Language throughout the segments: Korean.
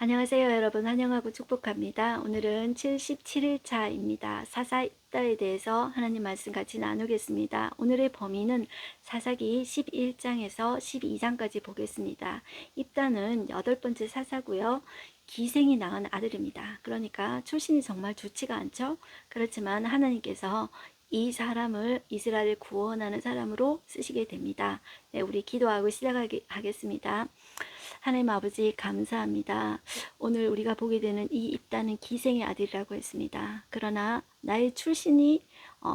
안녕하세요 여러분, 환영하고 축복합니다. 오늘은 77일차입니다. 사사 입다에 대해서 하나님 말씀 같이 나누겠습니다. 오늘의 범위는 사사기 11장에서 12장까지 보겠습니다. 입다는 8번째 사사고요. 기생이 낳은 아들입니다. 그러니까 출신이 정말 좋지가 않죠. 그렇지만 하나님께서 이 사람을 이스라엘을 구원하는 사람으로 쓰시게 됩니다. 네, 우리 기도하고 시작하겠습니다. 하나님 아버지 감사합니다. 오늘 우리가 보게 되는 이 입다는 기생의 아들이라고 했습니다. 그러나 나의 출신이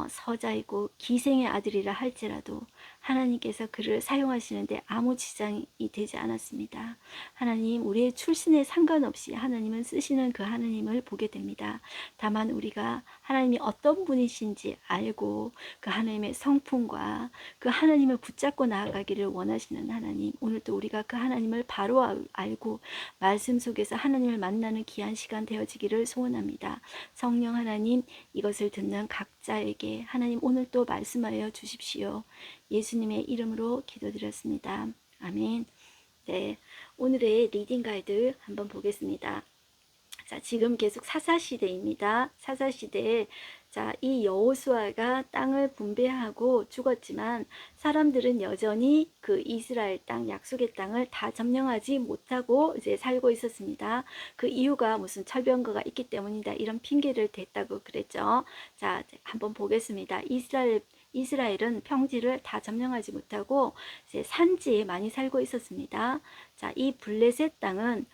서자이고 기생의 아들이라 할지라도 하나님께서 그를 사용하시는데 아무 지장이 되지 않았습니다. 하나님, 우리의 출신에 상관없이 하나님은 쓰시는 그 하나님을 보게 됩니다. 다만 우리가 하나님이 어떤 분이신지 알고 그 하나님의 성품과 그 하나님을 붙잡고 나아가기를 원하시는 하나님, 오늘도 우리가 그 하나님을 바로 알고 말씀 속에서 하나님을 만나는 귀한 시간 되어지기를 소원합니다. 성령 하나님, 이것을 듣는 각자에게 하나님 오늘 또 말씀하여 주십시오. 예수님의 이름으로 기도드렸습니다. 아멘. 네, 오늘의 리딩 가이드 한번 보겠습니다. 자, 지금 계속 사사시대입니다. 사사시대에 자, 이 여호수아가 땅을 분배하고 죽었지만 사람들은 여전히 그 이스라엘 땅, 약속의 땅을 다 점령하지 못하고 이제 살고 있었습니다. 그 이유가 무슨 철병거가 있기 때문이다, 이런 핑계를 댔다고 그랬죠. 자, 한번 보겠습니다. 이스라엘은 평지를 다 점령하지 못하고 이제 산지에 많이 살고 있었습니다. 자, 이 블레셋 땅은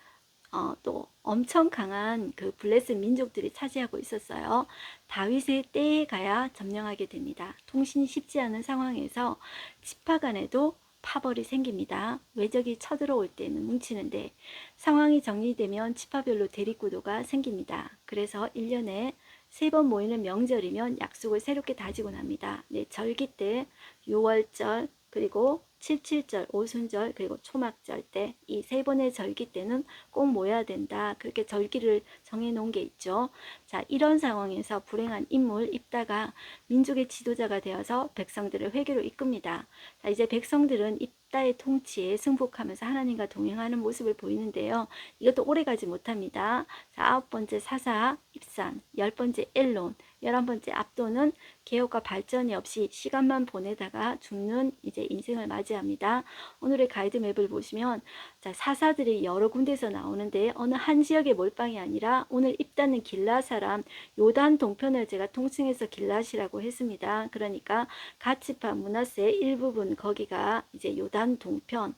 또 엄청 강한 그 블레셋 민족들이 차지하고 있었어요. 다윗의 때에 가야 점령하게 됩니다. 통신이 쉽지 않은 상황에서 지파 간에도 파벌이 생깁니다. 외적이 쳐들어올 때는 뭉치는데 상황이 정리되면 지파별로 대립구도가 생깁니다. 그래서 1년에 3번 모이는 명절이면 약속을 새롭게 다지곤 합니다. 네, 절기 때 6월절, 그리고 77절, 오순절, 그리고 초막절 때, 이 3번의 절기 때는 꼭 모여야 된다, 그렇게 절기를 정해놓은 게 있죠. 자, 이런 상황에서 불행한 인물 입다가 민족의 지도자가 되어서 백성들을 회개로 이끕니다. 자, 이제 백성들은 입다의 통치에 승복하면서 하나님과 동행하는 모습을 보이는데요. 이것도 오래가지 못합니다. 자, 9번째 사사 입산, 10번째 엘론, 11번째 압도는 개혁과 발전이 없이 시간만 보내다가 죽는 이제 인생을 맞이합니다. 오늘의 가이드맵을 보시면 자, 사사들이 여러 군데서 나오는데 어느 한 지역의 몰빵이 아니라 오늘 입다는 길라 사람 요단 동편을 제가 통칭해서 길라시라고 했습니다. 그러니까 갓지파 므낫세의 일부분, 거기가 이제 요단 동편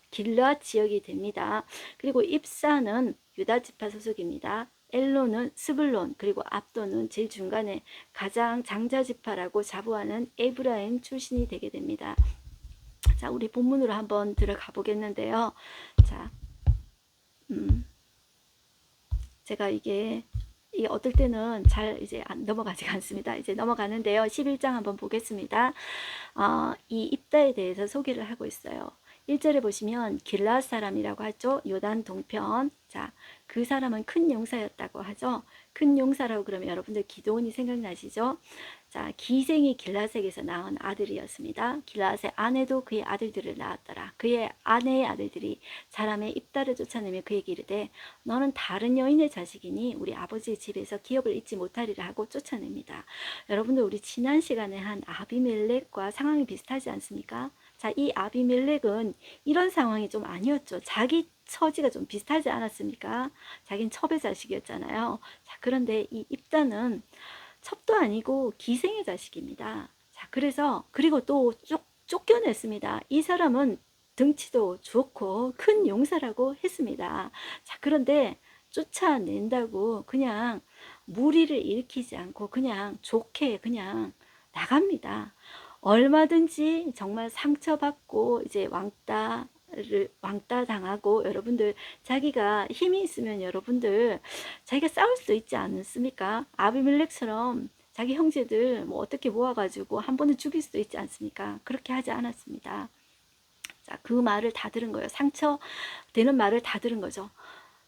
길라 지역이 됩니다. 그리고 입사는 유다 지파 소속입니다. 엘론은 스불론, 그리고 압도는 제일 중간에 가장 장자지파라고 자부하는 에브라임 출신이 되게 됩니다. 자, 우리 본문으로 한번 들어가 보겠는데요. 자, 제가 이게 어떨 때는 잘 이제 넘어가지가 않습니다. 이제 넘어가는데요. 11장 한번 보겠습니다. 이 입다에 대해서 소개를 하고 있어요. 1절에 보시면 길라 사람이라고 하죠. 요단 동편. 자, 그 사람은 큰 용사였다고 하죠. 큰 용사라고 그러면 여러분들 기드온이 생각나시죠? 자, 기생이 길라색에서 낳은 아들이었습니다. 길라색 아내도 그의 아들들을 낳았더라. 그의 아내의 아들들이 사람의 입다를 쫓아내며 그에게 이르되 너는 다른 여인의 자식이니 우리 아버지의 집에서 기업을 잊지 못하리라 하고 쫓아냅니다. 여러분들, 우리 지난 시간에 한 아비멜렉과 상황이 비슷하지 않습니까? 자, 이 아비멜렉은 이런 상황이 좀 아니었죠. 자기 처지가 좀 비슷하지 않았습니까? 자기는 첩의 자식이었잖아요. 자, 그런데 이 입다는 첩도 아니고 기생의 자식입니다. 자, 그리고 또 쫓겨냈습니다. 이 사람은 등치도 좋고 큰 용사라고 했습니다. 자, 그런데 쫓아낸다고 그냥 무리를 일으키지 않고 그냥 좋게 그냥 나갑니다. 얼마든지 정말 상처받고 이제 왕따 당하고, 여러분들 자기가 힘이 있으면 여러분들 자기가 싸울 수도 있지 않습니까? 아비멜렉처럼 자기 형제들 뭐 어떻게 모아가지고 한 번은 죽일 수도 있지 않습니까? 그렇게 하지 않았습니다. 자, 그 말을 다 들은 거예요. 상처되는 말을 다 들은 거죠.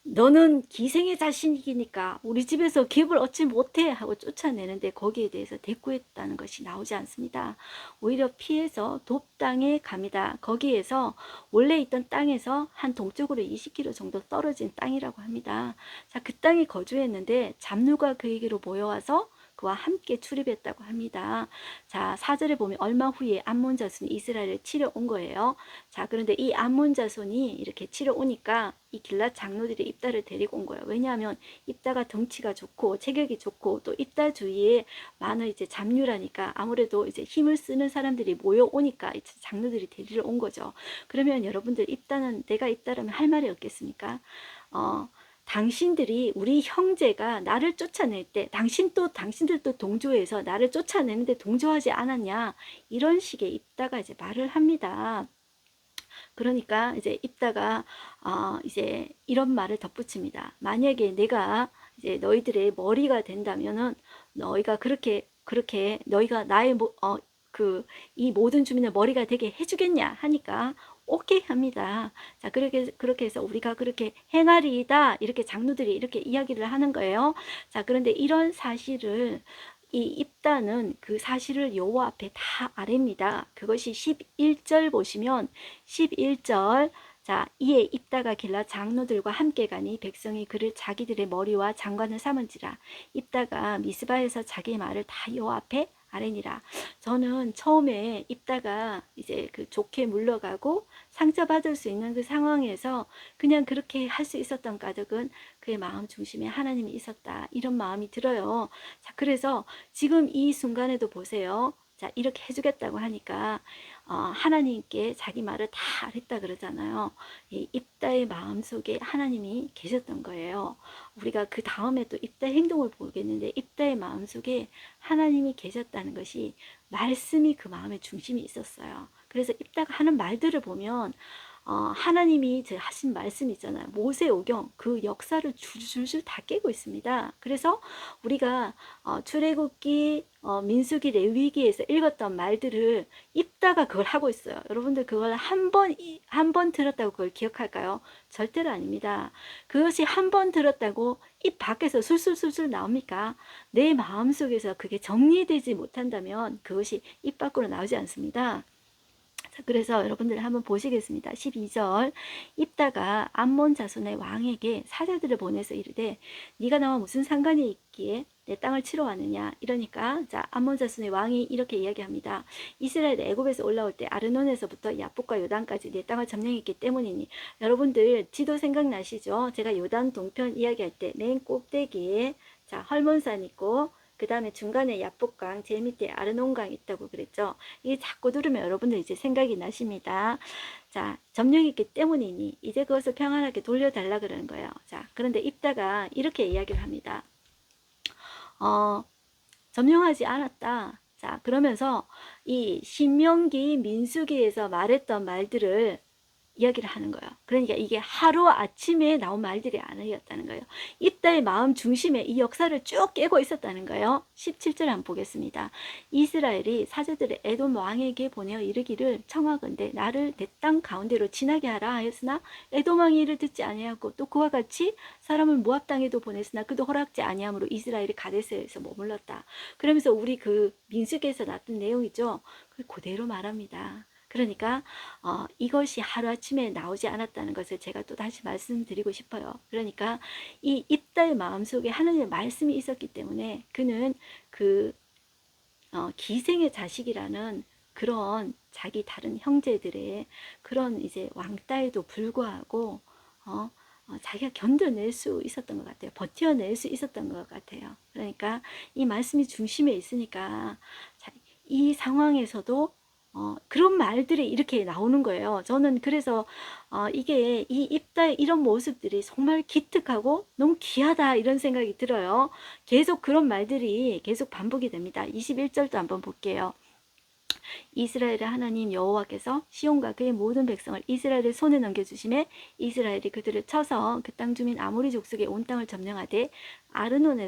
너는 기생의 자식이니까 우리 집에서 기업을 얻지 못해 하고 쫓아내는데 거기에 대해서 대꾸했다는 것이 나오지 않습니다. 오히려 피해서 돕당에 갑니다. 거기에서 원래 있던 땅에서 한 동쪽으로 20km 정도 떨어진 땅이라고 합니다. 자, 그 땅에 거주했는데 잡누가 그에게로 모여와서 그와 함께 출입했다고 합니다. 자, 4절에 보면 얼마 후에 암몬 자손이 이스라엘을 치러 온 거예요. 자, 그런데 이 암몬 자손이 이렇게 치러 오니까 이 길랏 장로들이 입다를 데리고 온 거예요. 왜냐하면 입다가 덩치가 좋고 체격이 좋고 또 입다 주위에 많은 이제 잡류라니까 아무래도 이제 힘을 쓰는 사람들이 모여오니까 이제 장로들이 데리러 온 거죠. 그러면 여러분들 입다는 내가 입다라면 할 말이 없겠습니까? 당신들이 우리 형제가 나를 쫓아낼 때 당신들도 동조해서 나를 쫓아내는데 동조하지 않았냐, 이런 식의 입다가 이제 말을 합니다. 그러니까 이제 입다가 이제 이런 말을 덧붙입니다. 만약에 내가 이제 너희들의 머리가 된다면은 너희가 그렇게 너희가 나의 이 모든 주민의 머리가 되게 해주겠냐 하니까 오케이 합니다. 자, 그렇게 해서 우리가 그렇게 행하리이다, 이렇게 장로들이 이렇게 이야기를 하는 거예요. 자, 그런데 이런 사실을 이 입다는 그 사실을 여호와 앞에 다 아뢰입니다. 그것이 11절 보시면 11절, 자, 이에 입다가 길라 장로들과 함께 가니 백성이 그를 자기들의 머리와 장관을 삼은지라. 입다가 미스바에서 자기의 말을 다 여호와 앞에 아뢰니라. 저는 처음에 입다가 이제 그 좋게 물러가고 상처받을 수 있는 그 상황에서 그냥 그렇게 할 수 있었던 까닭은 그의 마음 중심에 하나님이 있었다, 이런 마음이 들어요. 자, 그래서 지금 이 순간에도 보세요. 자, 이렇게 해주겠다고 하니까 하나님께 자기 말을 다 했다 그러잖아요. 이 입다의 마음속에 하나님이 계셨던 거예요. 우리가 그 다음에 또 입다 행동을 보겠는데 입다의 마음속에 하나님이 계셨다는 것이 말씀이 그 마음의 중심이 있었어요. 그래서 입다가 하는 말들을 보면 하나님이 하신 말씀 있잖아요. 모세오경 그 역사를 줄줄 다 깨고 있습니다. 그래서 우리가 출애굽기, 민수기, 레위기에서 읽었던 말들을 입다가 그걸 하고 있어요. 여러분들 그걸 한 번 들었다고 그걸 기억할까요? 절대로 아닙니다. 그것이 한 번 들었다고 입 밖에서 술술술술 나옵니까? 내 마음속에서 그게 정리되지 못한다면 그것이 입 밖으로 나오지 않습니다. 자, 그래서 여러분들 한번 보시겠습니다. 12절, 입다가 암몬 자손의 왕에게 사자들을 보내서 이르되 네가 나와 무슨 상관이 있기에 내 땅을 치러 왔느냐. 이러니까 자, 암몬 자손의 왕이 이렇게 이야기합니다. 이스라엘 애굽에서 올라올 때 아르논에서부터 야복과 요단까지 내 땅을 점령했기 때문이니. 여러분들 지도 생각나시죠? 제가 요단 동편 이야기할 때 맨 꼭대기에 자, 헐몬산 있고 그 다음에 중간에 야복강, 제일 밑에 아르논강 있다고 그랬죠. 이게 자꾸 들으면 여러분들 이제 생각이 나십니다. 자, 점령했기 때문이니 이제 그것을 평안하게 돌려달라 그러는 거예요. 자, 그런데 입다가 이렇게 이야기를 합니다. 점령하지 않았다. 자, 그러면서 이 신명기, 민수기에서 말했던 말들을 이야기를 하는 거예요. 그러니까 이게 하루 아침에 나온 말들이 아니었다는 거예요. 입다의 마음 중심에 이 역사를 쭉 깨고 있었다는 거예요. 17절 한번 보겠습니다. 이스라엘이 사제들의 에돔 왕에게 보내어 이르기를 청하건대 나를 내 땅 가운데로 지나게 하라 하였으나 에돔 왕이 이를 듣지 아니하고 또 그와 같이 사람을 모압 땅에도 보냈으나 그도 허락지 아니함으로 이스라엘이 가데스에서 머물렀다. 그러면서 우리 그 민수기에서 나왔던 내용이죠. 그대로 말합니다. 그러니까 이것이 하루아침에 나오지 않았다는 것을 제가 또 다시 말씀드리고 싶어요. 그러니까 이 입다의 마음속에 하나님의 말씀이 있었기 때문에 그는 그 기생의 자식이라는 그런 자기 다른 형제들의 그런 이제 왕따에도 불구하고 자기가 견뎌낼 수 있었던 것 같아요. 버텨낼 수 있었던 것 같아요. 그러니까 이 말씀이 중심에 있으니까 이 상황에서도 그런 말들이 이렇게 나오는 거예요. 저는 그래서 이게 이 입다의 이런 모습들이 정말 기특하고 너무 귀하다, 이런 생각이 들어요. 계속 그런 말들이 계속 반복이 됩니다. 21절도 한번 볼게요. 이스라엘의 하나님 여호와께서 시온과 그의 모든 백성을 이스라엘의 손에 넘겨주심에 이스라엘이 그들을 쳐서 그 땅 주민 아모리 족속의 온 땅을 점령하되 아르논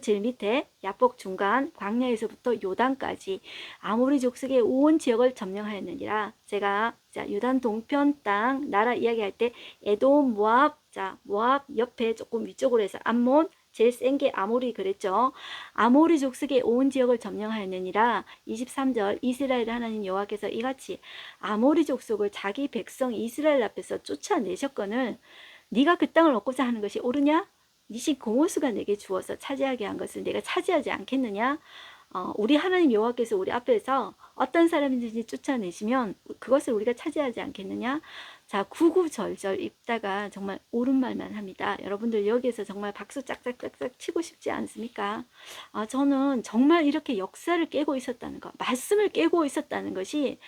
제일 밑에 야복 중간 광야에서부터 요단까지 아모리 족속의 온 지역을 점령하였느니라. 제가 유단 동편 땅 나라 이야기할 때 에돔, 모압, 모압 옆에 조금 위쪽으로 해서 암몬, 제일 센 게 아모리 그랬죠. 아모리 족속의 온 지역을 점령하였느니라. 23절 이스라엘 하나님 여호와께서 이같이 아모리 족속을 자기 백성 이스라엘 앞에서 쫓아내셨거늘 네가 그 땅을 얻고자 하는 것이 옳으냐? 네 신 고모수가 내게 주어서 차지하게 한 것을 내가 차지하지 않겠느냐? 우리 하나님 여호와께서 우리 앞에서 어떤 사람인지 쫓아내시면 그것을 우리가 차지하지 않겠느냐? 자, 구구절절 입다가 정말 옳은 말만 합니다. 여러분들 여기에서 정말 박수 짝짝짝짝 치고 싶지 않습니까? 저는 정말 이렇게 역사를 깨고 있었다는 것, 말씀을 깨고 있었다는 것이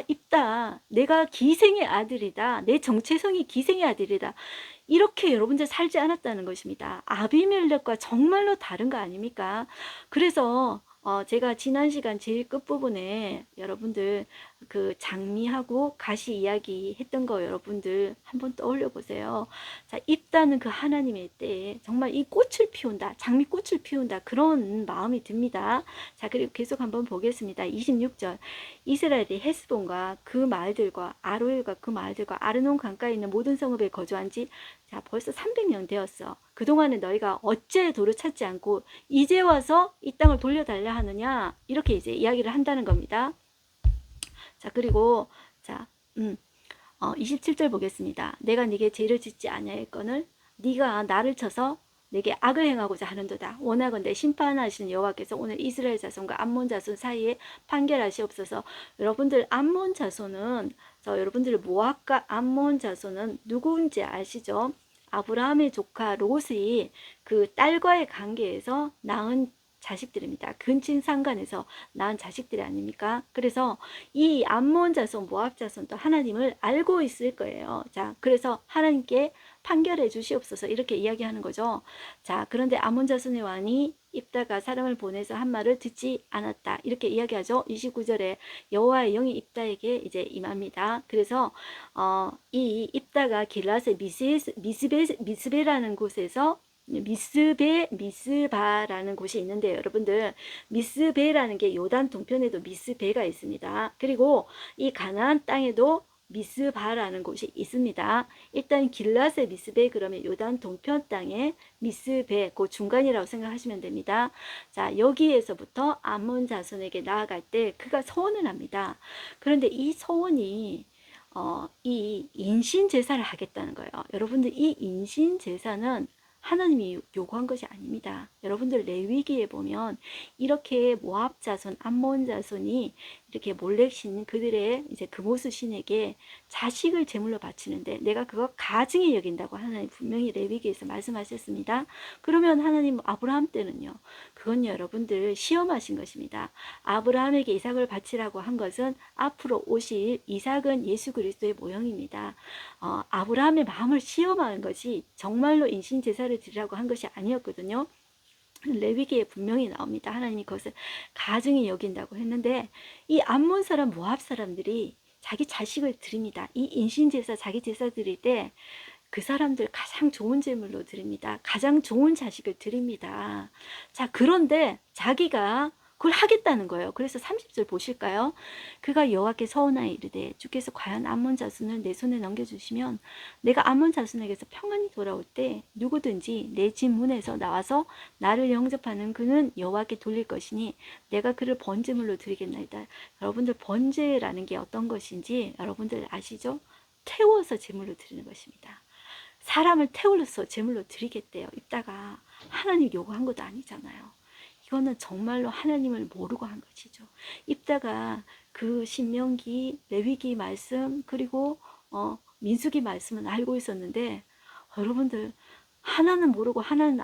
입다. 내가 기생의 아들이다. 내 정체성이 기생의 아들이다. 이렇게 여러분들 살지 않았다는 것입니다. 아비멜렉과 정말로 다른 거 아닙니까? 그래서 제가 지난 시간 제일 끝부분에 여러분들 그 장미하고 가시 이야기 했던 거 여러분들 한번 떠올려 보세요. 자, 입다는 그 하나님의 때에 정말 이 꽃을 피운다. 장미꽃을 피운다. 그런 마음이 듭니다. 자, 그리고 계속 한번 보겠습니다. 26절. 이스라엘이 헤스본과 그 마을들과 아로엘과 그 마을들과 아르논 강가에 있는 모든 성읍에 거주한 지 자, 벌써 300년 되었어. 그동안에 너희가 어째 도를 찾지 않고 이제 와서 이 땅을 돌려달라 하느냐? 이렇게 이제 이야기를 한다는 겁니다. 자, 그리고 자, 27절 보겠습니다. 내가 네게 죄를 짓지 아니하였거늘 네가 나를 쳐서 내게 악을 행하고자 하는도다. 원하건대 심판하시는 여호와께서 오늘 이스라엘 자손과 암몬 자손 사이에 판결하시옵소서. 여러분들 암몬 자손은 여러분들 모압과 암몬 자손은 누구인지 아시죠? 아브라함의 조카 롯이 그 딸과의 관계에서 낳은 자식들입니다. 근친 상간에서 낳은 자식들이 아닙니까? 그래서 이 암몬 자손, 모압 자손도 하나님을 알고 있을 거예요. 자, 그래서 하나님께 판결해 주시옵소서 이렇게 이야기하는 거죠. 자, 그런데 암몬 자손의 왕이 입다가 사람을 보내서 한 말을 듣지 않았다. 이렇게 이야기하죠. 29절에 여호와의 영이 입다에게 이제 임합니다. 그래서 이 입다가 길라스의 미스베라는 곳에서 미스바라는 곳이 있는데 여러분들 미스베라는 게 요단 동편에도 미스베가 있습니다. 그리고 이 가나안 땅에도 미스바라는 곳이 있습니다. 일단 길라스의 미스베 그러면 요단 동편 땅에 미스베 그 중간이라고 생각하시면 됩니다. 자, 여기에서부터 암몬 자손에게 나아갈 때 그가 서원을 합니다. 그런데 이 서원이 이 인신 제사를 하겠다는 거예요. 여러분들 이 인신 제사는 하나님이 요구한 것이 아닙니다. 여러분들 레위기에 보면 이렇게 모압 자손, 암몬 자손이 이렇게 몰렉신 그들의 이제 그모스 신에게 자식을 제물로 바치는데 내가 그거 가증히 여긴다고 하나님 분명히 레위기에서 말씀하셨습니다. 그러면 하나님 아브라함 때는요. 그건 여러분들 시험하신 것입니다. 아브라함에게 이삭을 바치라고 한 것은 앞으로 오실 이삭은 예수 그리스도의 모형입니다. 아브라함의 마음을 시험한 것이 정말로 인신 제사를 드리라고 한 것이 아니었거든요. 레위기에 분명히 나옵니다. 하나님이 그것을 가증히 여긴다고 했는데 이 암몬 사람, 모압 사람들이 자기 자식을 드립니다. 이 인신 제사, 자기 제사 드릴 때 그 사람들 가장 좋은 제물로 드립니다. 가장 좋은 자식을 드립니다. 자, 그런데 자기가 그걸 하겠다는 거예요. 그래서 30절 보실까요? 그가 여호와께 서원하여 이르되 주께서 과연 암몬 자손을 내 손에 넘겨주시면 내가 암몬 자손에게서 평안히 돌아올 때 누구든지 내 집 문에서 나와서 나를 영접하는 그는 여호와께 돌릴 것이니 내가 그를 번제물로 드리겠나이다. 여러분들 번제라는 게 어떤 것인지 여러분들 아시죠? 태워서 제물로 드리는 것입니다. 사람을 태울러서 제물로 드리겠대요. 이따가 하나님 요구한 것도 아니잖아요. 이거는 정말로 하나님을 모르고 한 것이죠. 입다가 그 신명기, 레위기 말씀 그리고 민수기 말씀은 알고 있었는데 여러분들 하나는 모르고 하나는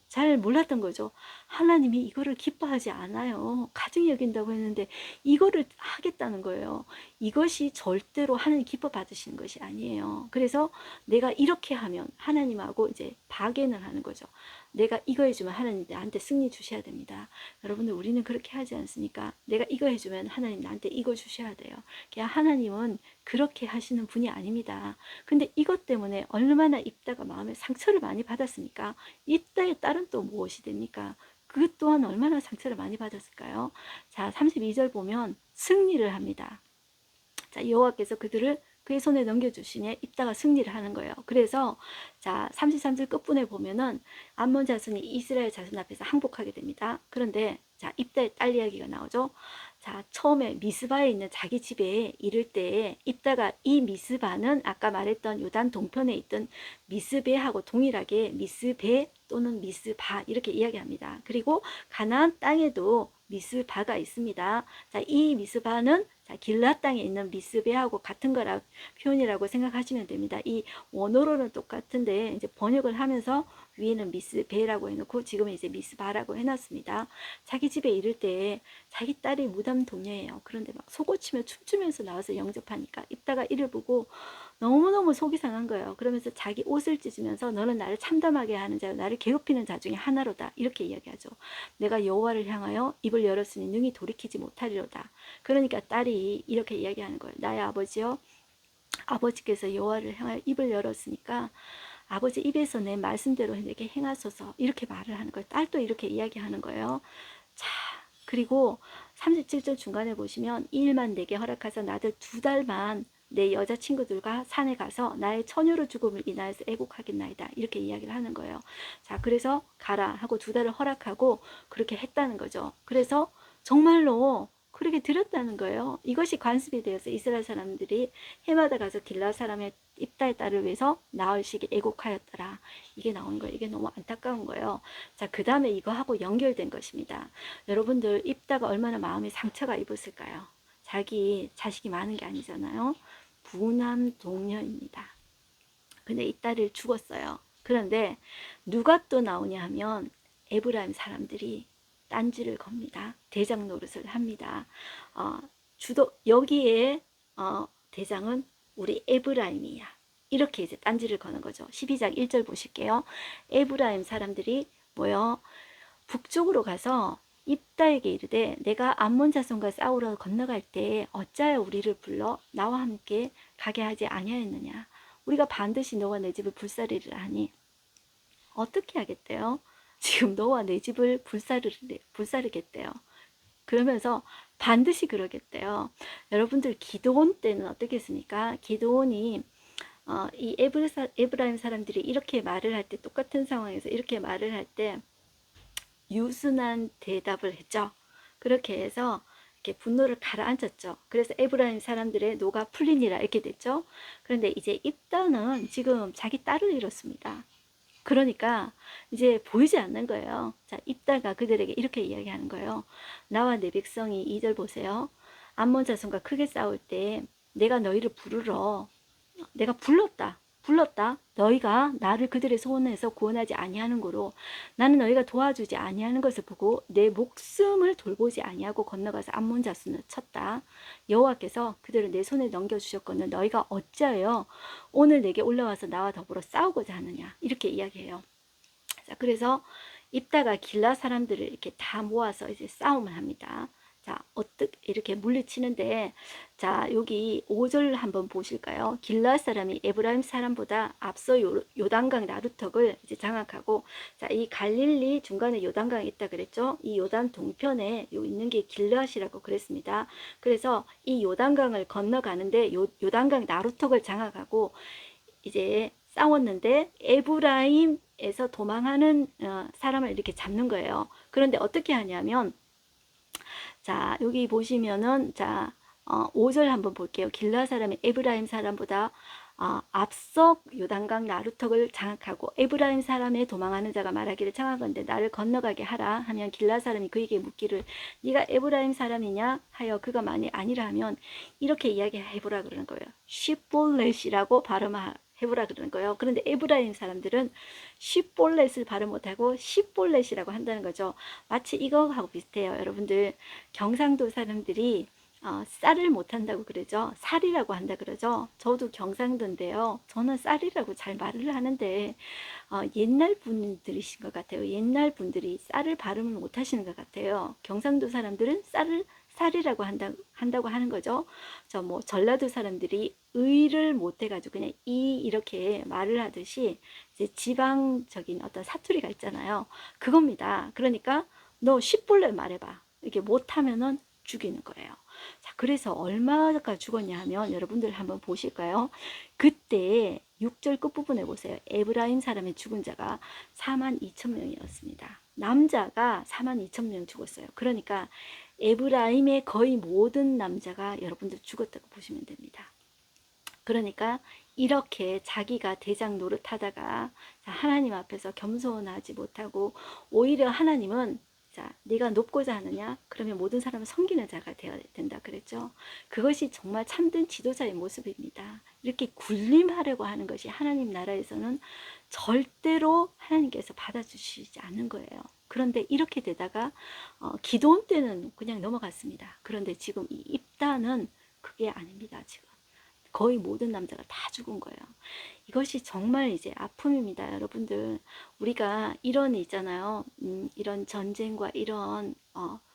잘 몰랐던 거죠. 하나님이 이거를 기뻐하지 않아요. 가증히 여긴다고 했는데 이거를 하겠다는 거예요. 이것이 절대로 하나님 기뻐 받으시는 것이 아니에요. 그래서 내가 이렇게 하면 하나님하고 이제 박연을 하는 거죠. 내가 이거 해주면 하나님 나한테 승리 주셔야 됩니다. 여러분들 우리는 그렇게 하지 않습니까? 내가 이거 해주면 하나님 나한테 이거 주셔야 돼요. 그냥 하나님은 그렇게 하시는 분이 아닙니다. 근데 이것 때문에 얼마나 입다가 마음에 상처를 많이 받았습니까? 입다의 딸은 또 무엇이 됩니까? 그 또한 얼마나 상처를 많이 받았을까요? 자, 32절 보면 승리를 합니다. 자, 여호와께서 그들을 그의 손에 넘겨주시니 입다가 승리를 하는 거예요. 그래서 자, 33절 끝부분에 보면은 암몬 자손이 이스라엘 자손 앞에서 항복하게 됩니다. 그런데 자, 입다의 딸 이야기가 나오죠. 자, 처음에 미스바에 있는 자기 집에 이를 때에 입다가 이 미스바는 아까 말했던 요단 동편에 있던 미스베하고 동일하게 미스베 또는 미스바 이렇게 이야기합니다. 그리고 가나안 땅에도 미스바가 있습니다. 자, 이 미스바는 자, 길라 땅에 있는 미스베하고 같은 거라 표현이라고 생각하시면 됩니다. 이 원어로는 똑같은데 이제 번역을 하면서 위에는 미스베라고 해놓고 지금은 이제 미스바라고 해놨습니다. 자기 집에 이를 때 자기 딸이 무덤 동료예요. 그런데 막 속옷치며 춤추면서 나와서 영접하니까 입다가 이를 보고 너무너무 속이 상한 거예요. 그러면서 자기 옷을 찢으면서 너는 나를 참담하게 하는 자, 나를 괴롭히는 자 중에 하나로다. 이렇게 이야기하죠. 내가 여호와를 향하여 입을 열었으니 능히 돌이키지 못하리로다. 그러니까 딸이 이렇게 이야기하는 거예요. 나의 아버지요. 아버지께서 여호와를 향하여 입을 열었으니까 아버지 입에서 내 말씀대로 내게 행하소서. 이렇게 말을 하는 거예요. 딸도 이렇게 이야기하는 거예요. 자, 그리고 37절 중간에 보시면 이 일만 내게 허락하사 나들 2달만 내 여자친구들과 산에 가서 나의 처녀로 죽음을 인하여서 애곡하겠나이다. 이렇게 이야기를 하는 거예요. 자, 그래서 가라 하고 2달을 허락하고 그렇게 했다는 거죠. 그래서 정말로 그렇게 드렸다는 거예요. 이것이 관습이 되어서 이스라엘 사람들이 해마다 가서 길라 사람의 입다의 딸을 위해서 나흘씩 애곡하였더라. 이게 나온 거예요. 이게 너무 안타까운 거예요. 자, 그 다음에 이거하고 연결된 것입니다. 여러분들 입다가 얼마나 마음에 상처가 입었을까요? 자기 자식이 많은 게 아니잖아요. 부남 동녀입니다. 근데 이 딸을 죽었어요. 그런데 누가 또 나오냐 하면 에브라임 사람들이 딴지를 겁니다. 대장 노릇을 합니다. 여기에 대장은 우리 에브라임이야. 이렇게 이제 딴지를 거는 거죠. 12장 1절 보실게요. 에브라임 사람들이 뭐요? 북쪽으로 가서 입다에게 이르되 내가 암몬 자손과 싸우러 건너갈 때 어찌하여 우리를 불러 나와 함께 가게 하지 아니하였느냐. 우리가 반드시 너와 내 집을 불사르리라 하니 어떻게 하겠대요? 지금 너와 내 집을 불사르겠대요. 그러면서 반드시 그러겠대요. 여러분들 기드온 때는 어떻겠습니까? 기드온이 이 에브라임 사람들이 이렇게 말을 할 때 똑같은 상황에서 이렇게 말을 할 때 유순한 대답을 했죠. 그렇게 해서 이렇게 분노를 가라앉혔죠. 그래서 에브라임 사람들의 노가 풀리니라 이렇게 됐죠. 그런데 이제 입다는 지금 자기 딸을 잃었습니다. 그러니까 이제 보이지 않는 거예요. 자, 입다가 그들에게 이렇게 이야기하는 거예요. 나와 내 백성이 2절 보세요. 암몬 자손과 크게 싸울 때 내가 너희를 부르러 내가 불렀다. 너희가 나를 그들의 손에서 구원하지 아니하는 거로 나는 너희가 도와주지 아니하는 것을 보고 내 목숨을 돌보지 아니하고 건너가서 암몬 자손을 쳤다. 여호와께서 그들을 내 손에 넘겨주셨거늘 너희가 어찌하여 오늘 내게 올라와서 나와 더불어 싸우고자 하느냐. 이렇게 이야기해요. 자, 그래서 입다가 길라 사람들을 이렇게 다 모아서 이제 싸움을 합니다. 자, 어떻게 이렇게 물리치는데, 자, 여기 5절 한번 보실까요? 길라 사람이 에브라임 사람보다 앞서 요단강 나루턱을 이제 장악하고, 자, 이 갈릴리 중간에 요단강이 있다 그랬죠? 이 요단 동편에 있는 게 길라시라고 그랬습니다. 그래서 이 요단강을 건너가는데 요단강 나루턱을 장악하고 이제 싸웠는데 에브라임에서 도망하는 사람을 이렇게 잡는 거예요. 그런데 어떻게 하냐면 자, 여기 보시면은, 자, 5절 한번 볼게요. 길라 사람이 에브라임 사람보다 앞서 요단강 나루턱을 장악하고 에브라임 사람의 도망하는 자가 말하기를 청하건대 나를 건너가게 하라 하면 길라 사람이 그에게 묻기를 네가 에브라임 사람이냐 하여 그가 만일 아니라 하면 이렇게 이야기해보라 그러는 거예요. 시볼렛이라고 발음하 해보라 그러는 거예요. 그런데 에브라임 사람들은 쉽볼렛을 발음 못하고 십볼렛이라고 한다는 거죠. 마치 이거하고 비슷해요. 여러분들 경상도 사람들이 쌀을 못한다고 그러죠. 쌀이라고 한다 그러죠. 저도 경상도인데요. 저는 쌀이라고 잘 말을 하는데 옛날 분들이신 것 같아요. 옛날 분들이 쌀을 발음을 못 하시는 것 같아요. 경상도 사람들은 쌀이라고 한다고 하는 거죠. 저 뭐 전라도 사람들이 의를 못 해가지고 그냥 이렇게 말을 하듯이 이제 지방적인 어떤 사투리가 있잖아요. 그겁니다. 그러니까 너 10불래 말해봐. 이렇게 못하면은 죽이는 거예요. 자, 그래서 얼마가 죽었냐 하면 여러분들 한번 보실까요? 그때 6절 끝부분에 보세요. 에브라임 사람의 죽은 자가 4만 2천 명이었습니다. 남자가 4만 2천 명 죽었어요. 그러니까 에브라임의 거의 모든 남자가 여러분들 죽었다고 보시면 됩니다. 그러니까 이렇게 자기가 대장 노릇하다가 하나님 앞에서 겸손하지 못하고 오히려 하나님은 자, 네가 높고자 하느냐? 그러면 모든 사람은 섬기는 자가 되어야 된다 그랬죠. 그것이 정말 참된 지도자의 모습입니다. 이렇게 군림하려고 하는 것이 하나님 나라에서는 절대로 하나님께서 받아주시지 않는 거예요. 그런데 이렇게 되다가 기도원 때는 그냥 넘어갔습니다. 그런데 지금 이 입다는 그게 아닙니다. 지금 거의 모든 남자가 다 죽은 거예요. 이것이 정말 이제 아픔입니다. 여러분들 우리가 이런 있잖아요. 이런 전쟁과 이런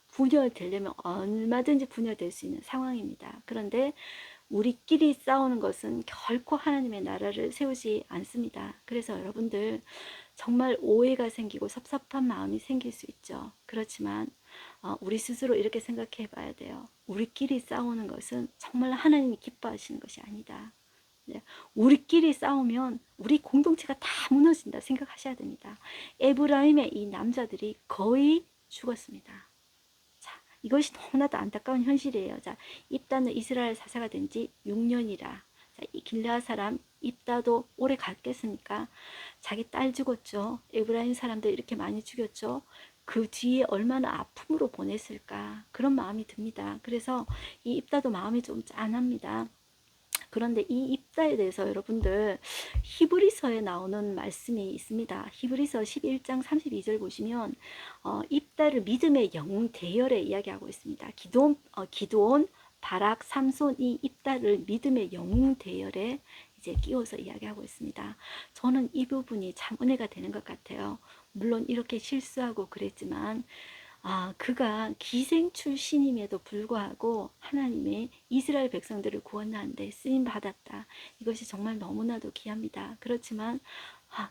분열되려면 얼마든지 분열될 수 있는 상황입니다. 그런데 우리끼리 싸우는 것은 결코 하나님의 나라를 세우지 않습니다. 그래서 여러분들 정말 오해가 생기고 섭섭한 마음이 생길 수 있죠. 그렇지만 우리 스스로 이렇게 생각해 봐야 돼요. 우리끼리 싸우는 것은 정말 하나님이 기뻐하시는 것이 아니다. 네, 우리끼리 싸우면 우리 공동체가 다 무너진다 생각하셔야 됩니다. 에브라임의 이 남자들이 거의 죽었습니다. 자, 이것이 너무나도 안타까운 현실이에요. 자, 입다는 이스라엘 사사가 된 지 6년이라. 자, 이 길르앗 사람 입다도 오래 갔겠습니까? 자기 딸 죽었죠. 에브라임 사람들 이렇게 많이 죽였죠. 그 뒤에 얼마나 아픔으로 보냈을까 그런 마음이 듭니다. 그래서 이 입다도 마음이 좀 짠합니다. 그런데 이 입다에 대해서 여러분들 히브리서에 나오는 말씀이 있습니다. 히브리서 11장 32절 보시면 입다를 믿음의 영웅 대열에 이야기하고 있습니다. 기드온, 바락, 삼손 이 입다를 믿음의 영웅 대열에 이제 끼워서 이야기하고 있습니다. 저는 이 부분이 참 은혜가 되는 것 같아요. 물론 이렇게 실수하고 그랬지만 그가 기생 출신임에도 불구하고 하나님의 이스라엘 백성들을 구원하는데 쓰임 받았다. 이것이 정말 너무나도 귀합니다. 그렇지만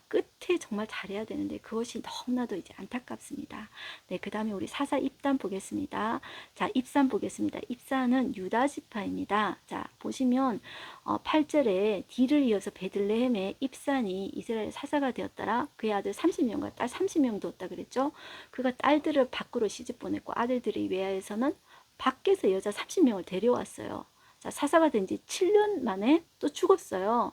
끝에 정말 잘해야 되는데 그것이 너무나도 이제 안타깝습니다. 네, 그 다음에 우리 사사 입단 보겠습니다. 자, 입산 보겠습니다. 입산은 유다 지파입니다. 자, 보시면 8절에 뒤를 이어서 베들레헴에 입산이 이스라엘 사사가 되었더라. 그의 아들 30명과 딸 30명 뒀다 그랬죠. 그가 딸들을 밖으로 시집 보냈고 아들들이 외야에서는 밖에서 여자 30명을 데려왔어요. 자, 사사가 된 지 7년 만에 또 죽었어요.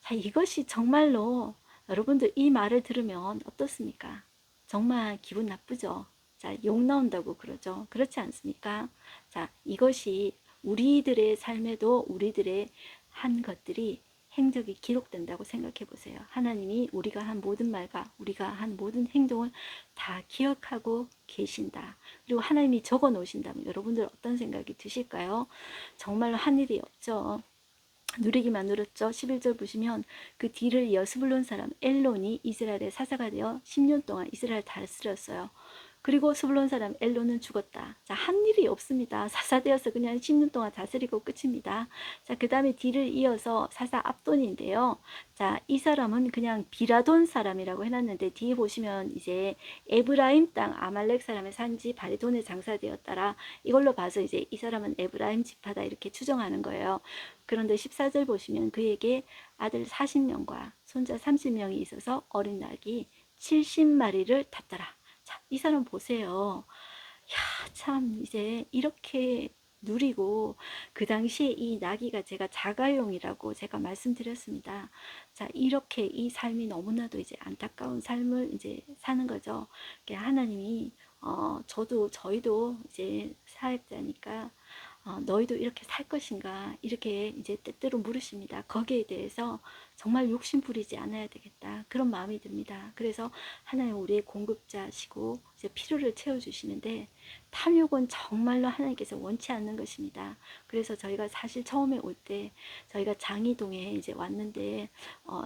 자, 이것이 정말로 여러분들 이 말을 들으면 어떻습니까? 정말 기분 나쁘죠? 자, 욕 나온다고 그러죠. 그렇지 않습니까? 자, 이것이 우리들의 삶에도 우리들의 한 것들이 행적이 기록된다고 생각해 보세요. 하나님이 우리가 한 모든 말과 우리가 한 모든 행동을 다 기억하고 계신다. 그리고 하나님이 적어 놓으신다면 여러분들 어떤 생각이 드실까요? 정말로 한 일이 없죠. 누리기만 누렸죠. 11절 보시면 그 뒤를 이어 스불론 사람 엘론이 이스라엘의 사사가 되어 10년 동안 이스라엘 다스렸어요. 그리고 스불론 사람 엘론은 죽었다. 자, 한 일이 없습니다. 사사 되어서 그냥 10년 동안 다스리고 끝입니다. 자, 그 다음에 뒤를 이어서 사사 압돈인데요. 자, 이 사람은 그냥 비라돈 사람이라고 해놨는데 뒤에 보시면 이제 에브라임 땅 아말렉 사람의 산지 바리돈에 장사되었더라. 이걸로 봐서 이제 이 사람은 에브라임 지파다 이렇게 추정하는 거예요. 그런데 14절 보시면 그에게 아들 40명과 손자 30명이 있어서 어린 낙이 70마리를 탔더라. 자, 이 사람 보세요. 야, 참 이제 이렇게 누리고 그 당시에 이 나귀가 제가 자가용이라고 제가 말씀드렸습니다. 자, 이렇게 이 삶이 너무나도 이제 안타까운 삶을 이제 사는 거죠. 하나님이 저희도 이제 사역자니까 너희도 이렇게 살 것인가 이렇게 이제 때때로 물으십니다. 거기에 대해서 정말 욕심 부리지 않아야 되겠다 그런 마음이 듭니다. 그래서 하나님 우리의 공급자시고 이제 필요를 채워주시는데 탐욕은 정말로 하나님께서 원치 않는 것입니다. 그래서 저희가 사실 처음에 올 때 저희가 장이동에 이제 왔는데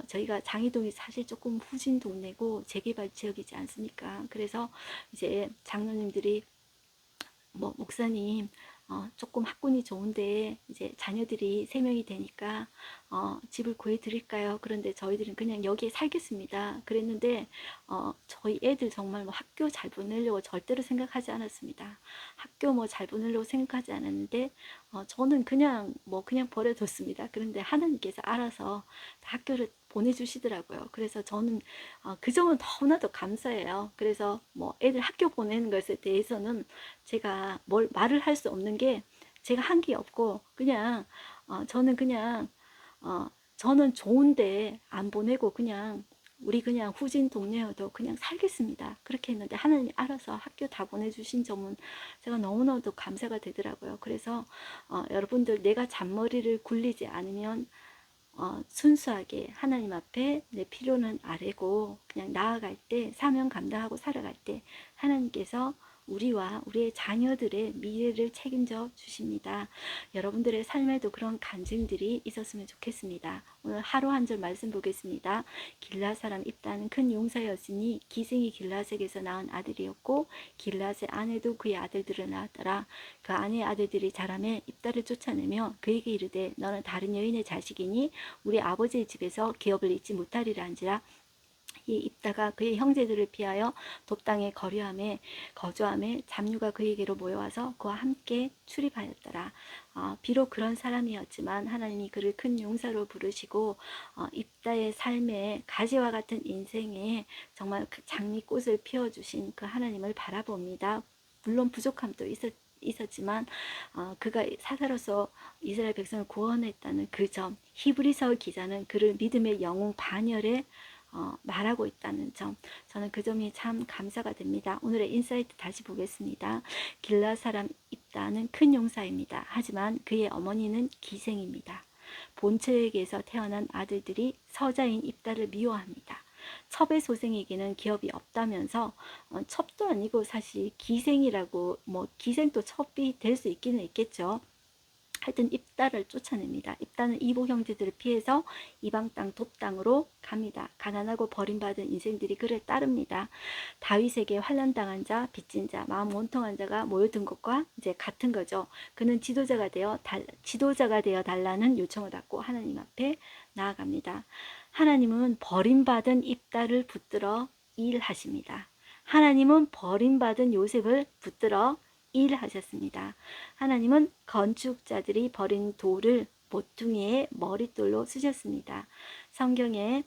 저희가 장이동이 사실 조금 후진 동네고 재개발 지역이지 않습니까? 그래서 이제 장로님들이 뭐 목사님 조금 학군이 좋은데 이제 자녀들이 3명이 되니까 집을 구해 드릴까요? 그런데 저희들은 그냥 여기에 살겠습니다. 그랬는데 저희 애들 정말 뭐 학교 잘 보내려고 절대로 생각하지 않았습니다. 학교 뭐 잘 보내려고 생각하지 않았는데 저는 그냥 버려뒀습니다. 그런데 하나님께서 알아서 학교를 보내주시더라고요. 그래서 저는 그 점은 너무나도 감사해요. 그래서 뭐 애들 학교 보내는 것에 대해서는 제가 뭘 말을 할 수 없는 게 제가 한 게 없고 그냥 저는 그냥 저는 좋은데 안 보내고 그냥 우리 그냥 후진 동네여도 그냥 살겠습니다. 그렇게 했는데 하나님이 알아서 학교 다 보내주신 점은 제가 너무나도 감사가 되더라고요. 그래서 여러분들 내가 잔머리를 굴리지 않으면 순수하게 하나님 앞에 내 필요는 아래고 그냥 나아갈 때 사명 감당하고 살아갈 때 하나님께서 우리와 우리의 자녀들의 미래를 책임져 주십니다. 여러분들의 삶에도 그런 간증들이 있었으면 좋겠습니다. 오늘 하루 한 절 말씀 보겠습니다. 길라 사람 입다는 큰 용사였으니 기생이 길라색에서 낳은 아들이었고 길라의 아내도 그의 아들들을 낳았더라. 그 아내의 아들들이 자라매 입다를 쫓아내며 그에게 이르되 너는 다른 여인의 자식이니 우리 아버지의 집에서 기업을 잊지 못하리라 한지라. 이 입다가 그의 형제들을 피하여 돕당에 거주함에 잡류가 그에게로 모여와서 그와 함께 출입하였더라. 비록 그런 사람이었지만 하나님이 그를 큰 용사로 부르시고 입다의 삶에 가지와 같은 인생에 정말 장미꽃을 피워주신 그 하나님을 바라봅니다. 물론 부족함도 있었지만 그가 사사로서 이스라엘 백성을 구원했다는 그 점, 히브리서 기자는 그를 믿음의 영웅 반열에 말하고 있다는 점, 저는 그 점이 참 감사가 됩니다. 오늘의 인사이트 다시 보겠습니다. 길라 사람 입다는 큰 용사입니다. 하지만 그의 어머니는 기생입니다. 본처에게서 태어난 아들들이 서자인 입다를 미워합니다. 첩의 소생에게는 기업이 없다면서 첩도 아니고 사실 기생이라고 뭐 기생도 첩이 될 수 있기는 있겠죠. 하여튼 입다를 쫓아냅니다. 입다는 이복 형제들을 피해서 이방 땅 돕당으로 갑니다. 가난하고 버림받은 인생들이 그를 따릅니다. 다윗에게 환난당한 자, 빚진 자, 마음 원통한 자가 모여든 것과 이제 같은 거죠. 그는 지도자가 되어 달라는 요청을 받고 하나님 앞에 나아갑니다. 하나님은 버림받은 입다를 붙들어 일하십니다. 하나님은 버림받은 요셉을 붙들어 일하셨습니다. 하나님은 건축자들이 버린 돌을 모퉁이의 머릿돌로 쓰셨습니다. 성경에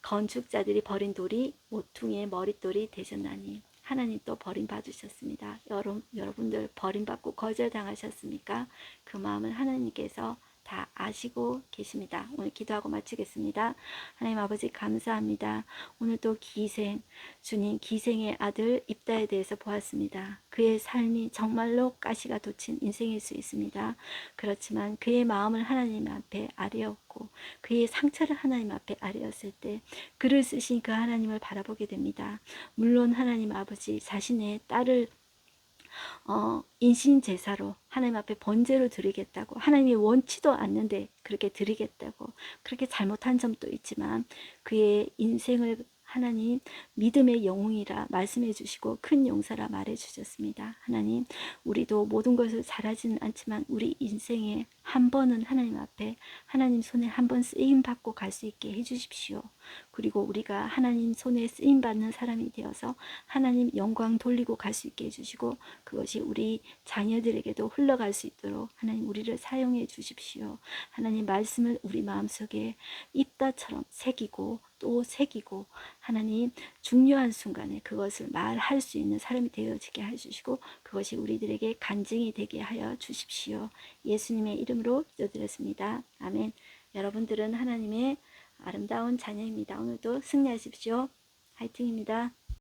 건축자들이 버린 돌이 모퉁이의 머릿돌이 되셨나니 하나님 또 버림받으셨습니다. 여러분들 버림받고 거절당하셨습니까? 그 마음을 하나님께서 다 아시고 계십니다. 오늘 기도하고 마치겠습니다. 하나님 아버지 감사합니다. 오늘도 주님 기생의 아들 입다에 대해서 보았습니다. 그의 삶이 정말로 가시가 돋친 인생일 수 있습니다. 그렇지만 그의 마음을 하나님 앞에 아뢰었고 그의 상처를 하나님 앞에 아뢰었을 때 그를 쓰신 그 하나님을 바라보게 됩니다. 물론 하나님 아버지 자신의 딸을 인신제사로 하나님 앞에 번제로 드리겠다고 하나님이 원치도 않는데 그렇게 드리겠다고 그렇게 잘못한 점도 있지만 그의 인생을 하나님 믿음의 영웅이라 말씀해 주시고 큰 용사라 말해 주셨습니다. 하나님 우리도 모든 것을 잘하지는 않지만 우리 인생에 한 번은 하나님 앞에 하나님 손에 한 번 쓰임 받고 갈 수 있게 해 주십시오. 그리고 우리가 하나님 손에 쓰임 받는 사람이 되어서 하나님 영광 돌리고 갈 수 있게 해주시고 그것이 우리 자녀들에게도 흘러갈 수 있도록 하나님 우리를 사용해 주십시오. 하나님 말씀을 우리 마음속에 입다처럼 새기고 또 새기고 하나님 중요한 순간에 그것을 말할 수 있는 사람이 되어지게 해주시고 그것이 우리들에게 간증이 되게 하여 주십시오. 예수님의 이름으로 기도드렸습니다. 아멘. 여러분들은 하나님의 아름다운 자녀입니다. 오늘도 승리하십시오. 화이팅입니다.